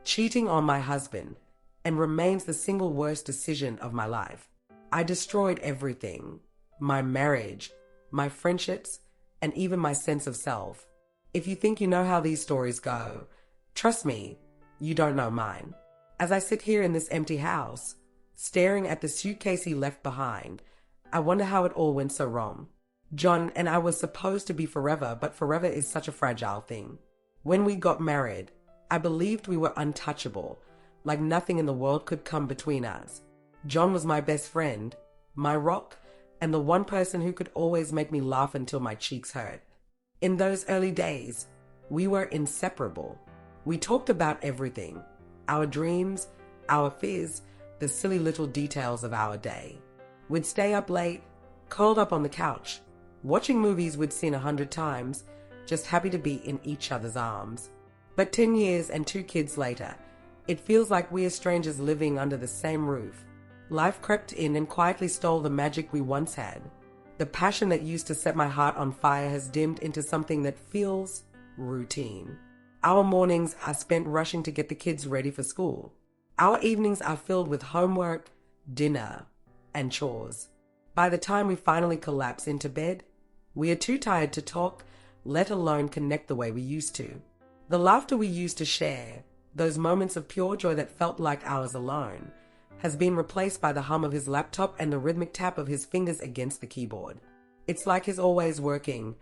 cheating on my husband, and remains the single worst decision of my life. I destroyed everything: my marriage, my friendships, and even my sense of self. If you think you know how these stories go, trust me, you don't know mine. As I sit here in this empty house, staring at the suitcase he left behind, I wonder how it all went so wrong. John and I were supposed to be forever, but forever is such a fragile thing. When we got married, I believed we were untouchable, like nothing in the world could come between us. John was my best friend, my rock, and the one person who could always make me laugh until my cheeks hurt. In those early days, we were inseparable. We talked about everything: our dreams, our fears, the silly little details of our day. We'd stay up late, curled up on the couch, watching movies we'd seen 100 times, just happy to be in each other's arms. But 10 years and 2 kids later, it feels like we are strangers living under the same roof. Life crept in and quietly stole the magic we once had. The passion that used to set my heart on fire has dimmed into something that feels routine. Our mornings are spent rushing to get the kids ready for school. Our evenings are filled with homework, dinner, and chores. By the time we finally collapse into bed, we are too tired to talk, let alone connect the way we used to. The laughter we used to share, those moments of pure joy that felt like ours alone, has been replaced by the hum of his laptop and the rhythmic tap of his fingers against the keyboard. It's like he's always working,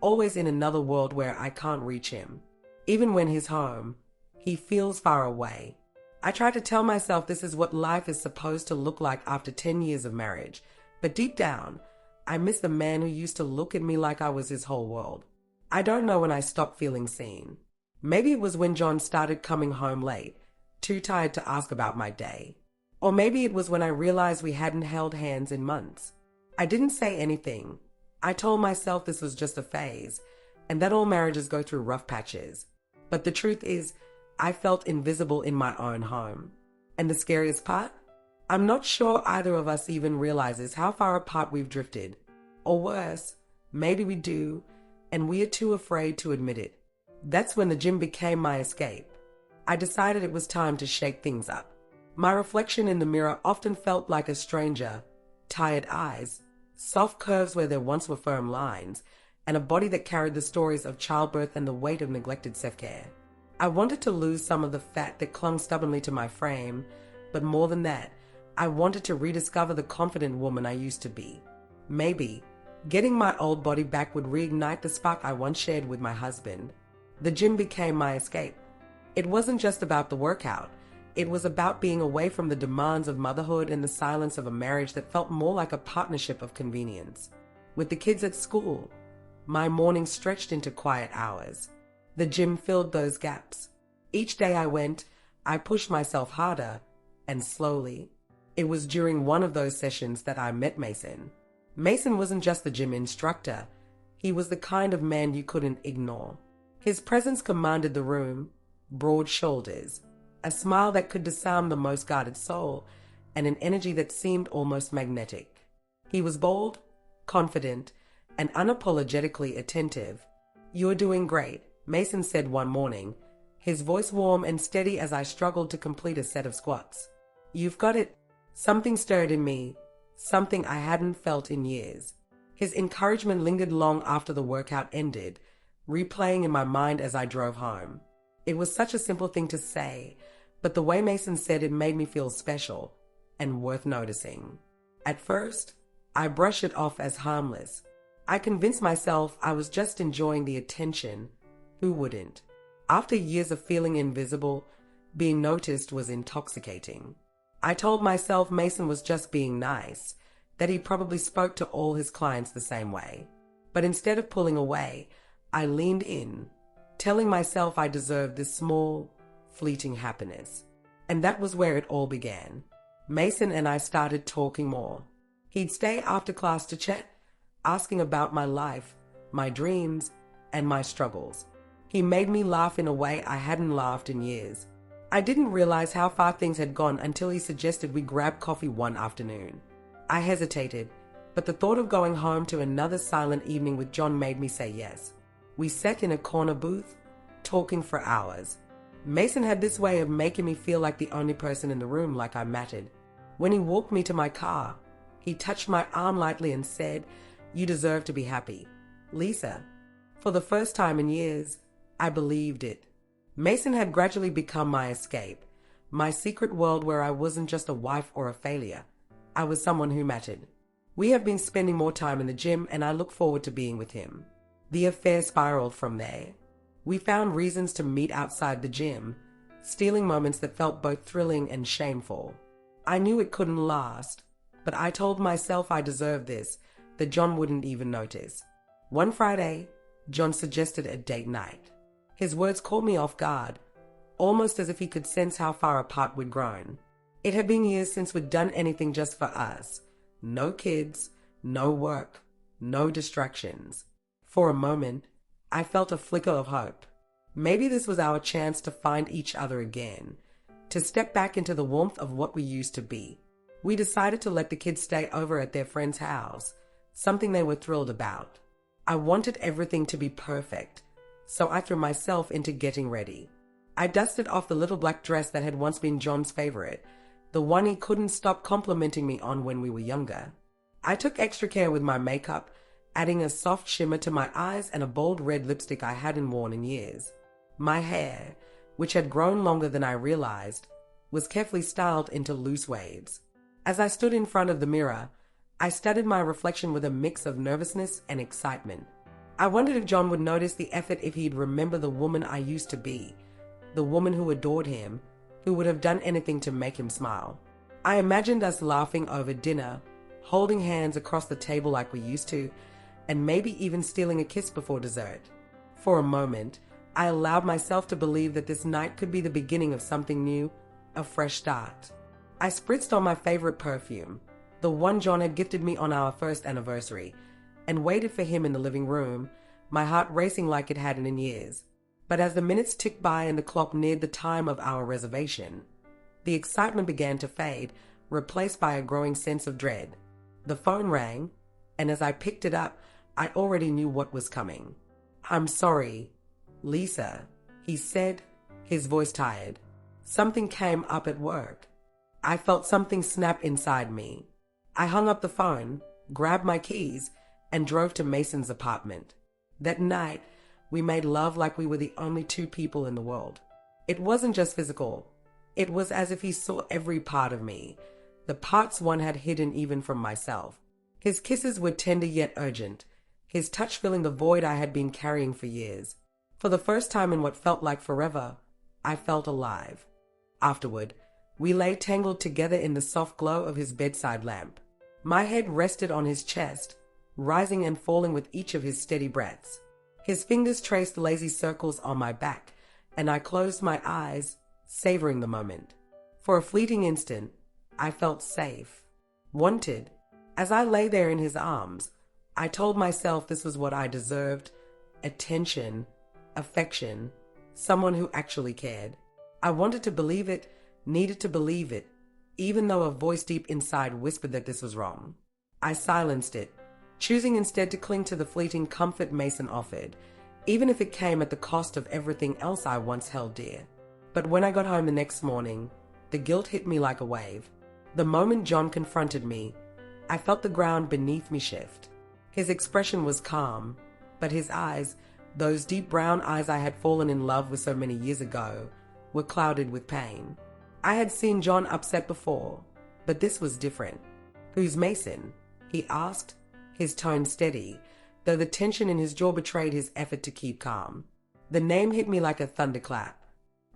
always in another world where I can't reach him. Even when he's home, he feels far away. I try to tell myself this is what life is supposed to look like after 10 years of marriage, but deep down, I miss the man who used to look at me like I was his whole world. I don't know when I stopped feeling seen. Maybe it was when John started coming home late, too tired to ask about my day. Or maybe it was when I realized we hadn't held hands in months. I didn't say anything. I told myself this was just a phase, and that all marriages go through rough patches. But the truth is, I felt invisible in my own home. And the scariest part? I'm not sure either of us even realizes how far apart we've drifted. Or worse, maybe we do, and we are too afraid to admit it. That's when the gym became my escape. I decided it was time to shake things up. My reflection in the mirror often felt like a stranger: tired eyes, soft curves where there once were firm lines, and a body that carried the stories of childbirth and the weight of neglected self-care. I wanted to lose some of the fat that clung stubbornly to my frame, but more than that, I wanted to rediscover the confident woman I used to be. Maybe getting my old body back would reignite the spark I once shared with my husband. The gym became my escape. It wasn't just about the workout. It was about being away from the demands of motherhood and the silence of a marriage that felt more like a partnership of convenience. With the kids at school, my mornings stretched into quiet hours. The gym filled those gaps. Each day I went, I pushed myself harder, and slowly. It was during one of those sessions that I met Mason. Mason wasn't just the gym instructor. He was the kind of man you couldn't ignore. His presence commanded the room: broad shoulders, a smile that could disarm the most guarded soul, and an energy that seemed almost magnetic. He was bold, confident, and unapologetically attentive. "You're doing great," Mason said one morning, his voice warm and steady as I struggled to complete a set of squats. "You've got it." Something stirred in me, something I hadn't felt in years. His encouragement lingered long after the workout ended, replaying in my mind as I drove home. It was such a simple thing to say, but the way Mason said it made me feel special and worth noticing. At first, I brushed it off as harmless. I convinced myself I was just enjoying the attention. Who wouldn't? After years of feeling invisible, being noticed was intoxicating. I told myself Mason was just being nice, that he probably spoke to all his clients the same way. But instead of pulling away, I leaned in, telling myself I deserved this small, fleeting happiness. And that was where it all began. Mason and I started talking more. He'd stay after class to chat, asking about my life, my dreams, and my struggles. He made me laugh in a way I hadn't laughed in years. I didn't realize how far things had gone until he suggested we grab coffee one afternoon. I hesitated, but the thought of going home to another silent evening with John made me say yes. We sat in a corner booth, talking for hours. Mason had this way of making me feel like the only person in the room, like I mattered. When he walked me to my car, he touched my arm lightly and said, "You deserve to be happy, Lisa." For the first time in years, I believed it. Mason had gradually become my escape, my secret world where I wasn't just a wife or a failure. I was someone who mattered. We have been spending more time in the gym, and I look forward to being with him. The affair spiraled from there. We found reasons to meet outside the gym, stealing moments that felt both thrilling and shameful. I knew it couldn't last, but I told myself I deserved this, that John wouldn't even notice. One Friday, John suggested a date night. His words caught me off guard, almost as if he could sense how far apart we'd grown. It had been years since we'd done anything just for us. No kids, no work, no distractions. For a moment, I felt a flicker of hope. Maybe this was our chance to find each other again, to step back into the warmth of what we used to be. We decided to let the kids stay over at their friend's house, something they were thrilled about. I wanted everything to be perfect, so I threw myself into getting ready. I dusted off the little black dress that had once been John's favorite, the one he couldn't stop complimenting me on when we were younger. I took extra care with my makeup, adding a soft shimmer to my eyes and a bold red lipstick I hadn't worn in years. My hair, which had grown longer than I realized, was carefully styled into loose waves. As I stood in front of the mirror, I studied my reflection with a mix of nervousness and excitement. I wondered if John would notice the effort, if he'd remember the woman I used to be, the woman who adored him, who would have done anything to make him smile. I imagined us laughing over dinner, holding hands across the table like we used to, and maybe even stealing a kiss before dessert. For a moment, I allowed myself to believe that this night could be the beginning of something new, a fresh start. I spritzed on my favorite perfume, the one John had gifted me on our first anniversary, and waited for him in the living room, my heart racing like it hadn't in years. But as the minutes ticked by and the clock neared the time of our reservation, the excitement began to fade, replaced by a growing sense of dread. The phone rang, and as I picked it up, I already knew what was coming. "I'm sorry, Lisa," he said, his voice tired. "Something came up at work." I felt something snap inside me. I hung up the phone, grabbed my keys, and drove to Mason's apartment. That night, we made love like we were the only two people in the world. It wasn't just physical. It was as if he saw every part of me, the parts one had hidden even from myself. His kisses were tender yet urgent, his touch filling the void I had been carrying for years. For the first time in what felt like forever, I felt alive. Afterward, we lay tangled together in the soft glow of his bedside lamp. My head rested on his chest, rising and falling with each of his steady breaths. His fingers traced lazy circles on my back, and I closed my eyes, savoring the moment. For a fleeting instant, I felt safe, wanted. As I lay there in his arms, I told myself this was what I deserved: attention, affection, someone who actually cared. I wanted to believe it, needed to believe it, even though a voice deep inside whispered that this was wrong. I silenced it, choosing instead to cling to the fleeting comfort Mason offered, even if it came at the cost of everything else I once held dear. But when I got home the next morning, the guilt hit me like a wave. The moment John confronted me, I felt the ground beneath me shift. His expression was calm, but his eyes, those deep brown eyes I had fallen in love with so many years ago, were clouded with pain. I had seen John upset before, but this was different. "Who's Mason?" he asked, his tone steady, though the tension in his jaw betrayed his effort to keep calm. The name hit me like a thunderclap.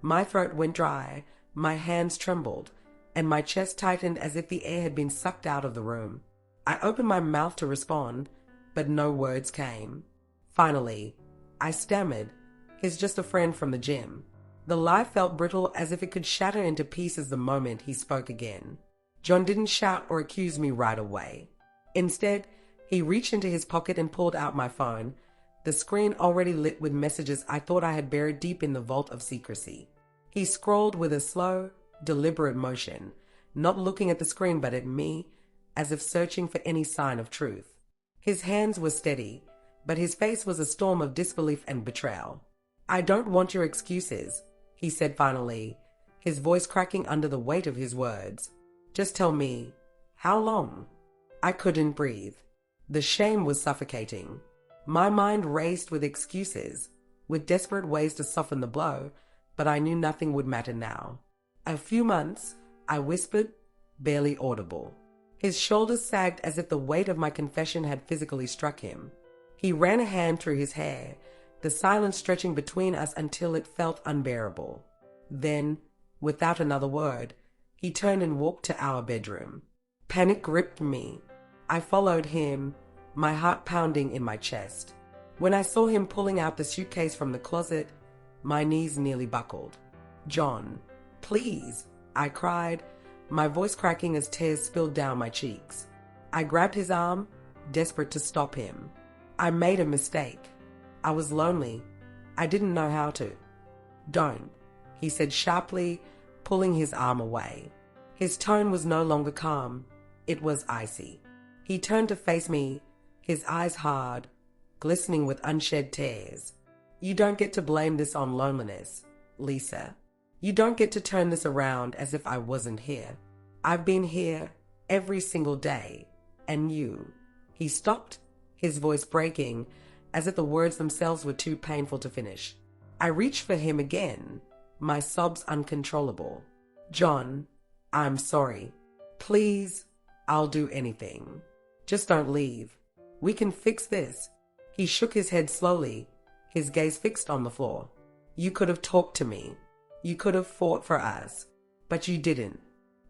My throat went dry, my hands trembled, and my chest tightened as if the air had been sucked out of the room. I opened my mouth to respond, but no words came. Finally, I stammered, "He's just a friend from the gym." The lie felt brittle, as if it could shatter into pieces the moment he spoke again. John didn't shout or accuse me right away. Instead, he reached into his pocket and pulled out my phone, the screen already lit with messages I thought I had buried deep in the vault of secrecy. He scrolled with a slow, deliberate motion, not looking at the screen but at me, as if searching for any sign of truth. His hands were steady, but his face was a storm of disbelief and betrayal. "I don't want your excuses," he said finally, his voice cracking under the weight of his words. Just tell me, how long? I couldn't breathe. The shame was suffocating. My mind raced with excuses, with desperate ways to soften the blow, but I knew nothing would matter now. A few months, I whispered, barely audible. His shoulders sagged as if the weight of my confession had physically struck him. He ran a hand through his hair, the silence stretching between us until it felt unbearable. Then, without another word, he turned and walked to our bedroom. Panic gripped me. I followed him, my heart pounding in my chest. When I saw him pulling out the suitcase from the closet, my knees nearly buckled. "John, please," I cried, my voice cracking as tears spilled down my cheeks. I grabbed his arm, desperate to stop him. I made a mistake. I was lonely. I didn't know how to. "Don't," he said sharply, pulling his arm away. His tone was no longer calm. It was icy. He turned to face me, his eyes hard, glistening with unshed tears. "You don't get to blame this on loneliness, Lisa. You don't get to turn this around as if I wasn't here. I've been here every single day. And you." He stopped, his voice breaking, as if the words themselves were too painful to finish. I reached for him again, my sobs uncontrollable. "John, I'm sorry. Please, I'll do anything. Just don't leave. We can fix this." He shook his head slowly, his gaze fixed on the floor. "You could have talked to me. You could have fought for us. But you didn't.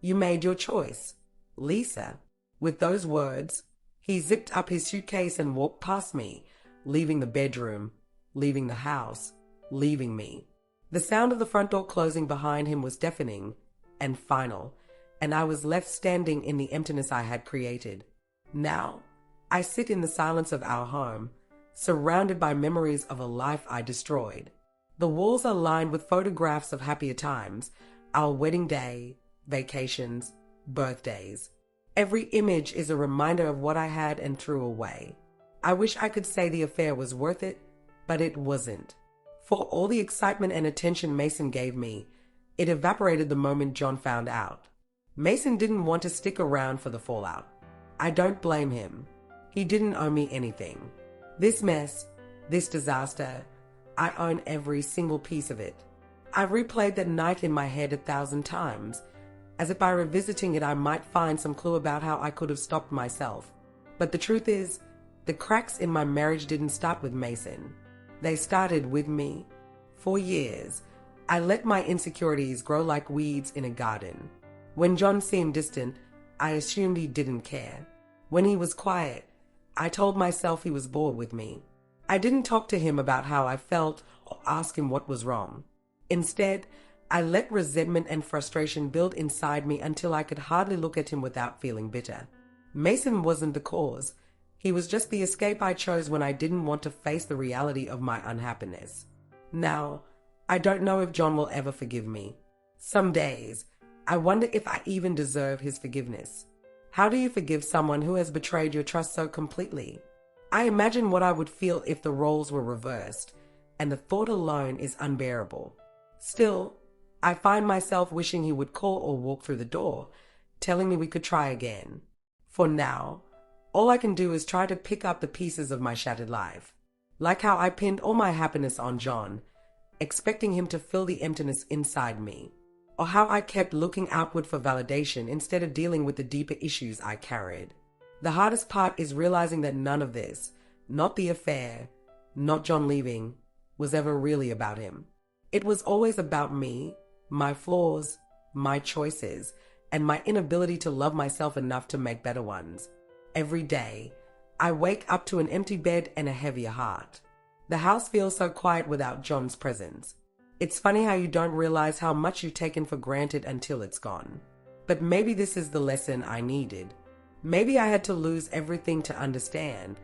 You made your choice, Lisa." With those words, he zipped up his suitcase and walked past me, leaving the bedroom, leaving the house, leaving me. The sound of the front door closing behind him was deafening and final, and I was left standing in the emptiness I had created. Now, I sit in the silence of our home, surrounded by memories of a life I destroyed. The walls are lined with photographs of happier times, our wedding day, vacations, birthdays. Every image is a reminder of what I had and threw away. I wish I could say the affair was worth it, but it wasn't. For all the excitement and attention Mason gave me, it evaporated the moment John found out. Mason didn't want to stick around for the fallout. I don't blame him. He didn't owe me anything. This mess, this disaster, I own every single piece of it. I've replayed that night in my head 1,000 times, as if by revisiting it I might find some clue about how I could have stopped myself. But the truth is, the cracks in my marriage didn't start with Mason. They started with me. For years, I let my insecurities grow like weeds in a garden. When John seemed distant, I assumed he didn't care. When he was quiet, I told myself he was bored with me. I didn't talk to him about how I felt or ask him what was wrong. Instead, I let resentment and frustration build inside me until I could hardly look at him without feeling bitter. Mason wasn't the cause. He was just the escape I chose when I didn't want to face the reality of my unhappiness. Now, I don't know if John will ever forgive me. Some days, I wonder if I even deserve his forgiveness. How do you forgive someone who has betrayed your trust so completely? I imagine what I would feel if the roles were reversed, and the thought alone is unbearable. Still, I find myself wishing he would call or walk through the door, telling me we could try again. For now, all I can do is try to pick up the pieces of my shattered life. Like how I pinned all my happiness on John, expecting him to fill the emptiness inside me. Or how I kept looking outward for validation instead of dealing with the deeper issues I carried. The hardest part is realizing that none of this, not the affair, not John leaving, was ever really about him. It was always about me, my flaws, my choices, and my inability to love myself enough to make better ones. Every day, I wake up to an empty bed and a heavier heart. The house feels so quiet without John's presence. It's funny how you don't realize how much you've taken for granted until it's gone. But maybe this is the lesson I needed. Maybe I had to lose everything to understand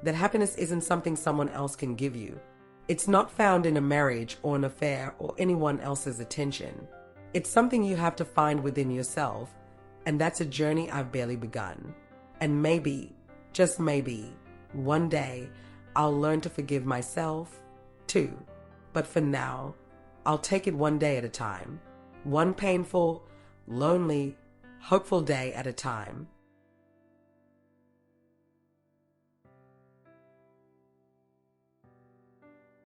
that happiness isn't something someone else can give you. It's not found in a marriage or an affair or anyone else's attention. It's something you have to find within yourself, and that's a journey I've barely begun. And maybe, just maybe, one day I'll learn to forgive myself, too. But for now, I'll take it one day at a time, one painful, lonely, hopeful day at a time.